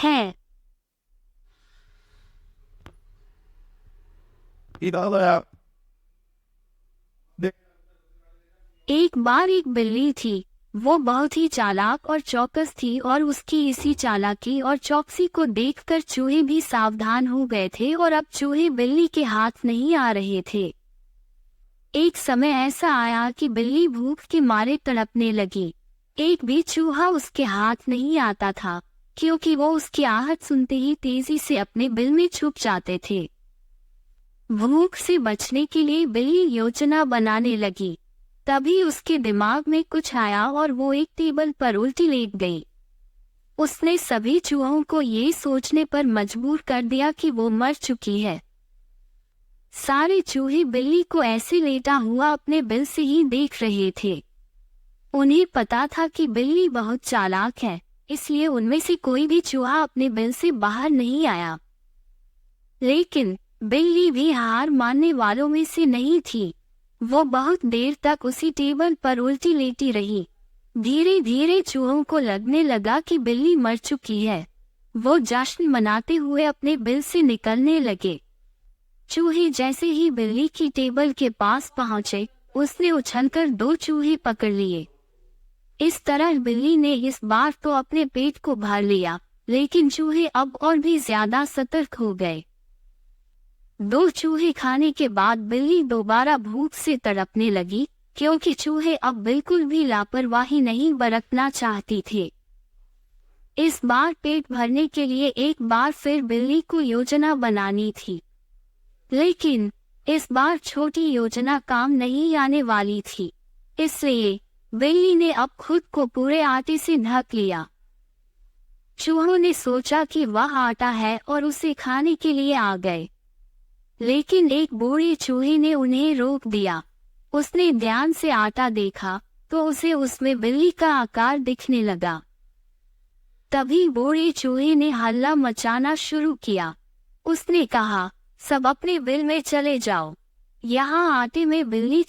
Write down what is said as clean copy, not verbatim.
है। एक बार एक बिल्ली थी। वो बहुत ही चालाक और चौकस थी और उसकी इसी चालाकी और चौकसी को देखकर चूहे भी सावधान हो गए थे और अब चूहे बिल्ली के हाथ नहीं आ रहे थे। एक समय ऐसा आया कि बिल्ली भूख के मारे तड़पने लगी। एक भी चूहा उसके हाथ नहीं आता था, क्योंकि वो उसकी आहट सुनते ही तेजी से अपने बिल में छुप जाते थे। भूख से बचने के लिए बिल्ली योजना बनाने लगी। तभी उसके दिमाग में कुछ आया और वो एक टेबल पर उल्टी लेट गई। उसने सभी चूहों को ये सोचने पर मजबूर कर दिया कि वो मर चुकी है। सारे चूहे बिल्ली को ऐसे लेटा हुआ अपने बिल से ही देख रहे थे। उन्हें पता था कि बिल्ली बहुत चालाक है, इसलिए उनमें से कोई भी चूहा अपने बिल से बाहर नहीं आया। लेकिन बिल्ली भी हार मानने वालों में से नहीं थी। वो बहुत देर तक उसी टेबल पर उल्टी लेटी रही। धीरे धीरे चूहों को लगने लगा कि बिल्ली मर चुकी है। वो जश्न मनाते हुए अपने बिल से निकलने लगे। चूहे जैसे ही बिल्ली की टेबल के पास पहुंचे, उसने उछलकर 2 चूहे पकड़ लिए। इस तरह बिल्ली ने इस बार तो अपने पेट को भर लिया, लेकिन चूहे अब और भी ज्यादा सतर्क हो गए। 2 चूहे खाने के बाद बिल्ली दोबारा भूख से तड़पने लगी, क्योंकि चूहे अब बिल्कुल भी लापरवाही नहीं बरतना चाहती थे। इस बार पेट भरने के लिए एक बार फिर बिल्ली को योजना बनानी थी, लेकिन इस बार छोटी योजना काम नहीं आने वाली थी। इसलिए बिल्ली ने अब खुद को पूरे आटे से ढक लिया। चूहों ने सोचा कि वह आटा है और उसे खाने के लिए आ गए, लेकिन एक बूढ़े चूहे ने उन्हें रोक दिया। उसने ध्यान से आटा देखा तो उसे उसमें बिल्ली का आकार दिखने लगा। तभी बूढ़े चूहे ने हल्ला मचाना शुरू किया। उसने कहा, सब अपने बिल में चले जाओ। यहाँ आटे में बिल्ली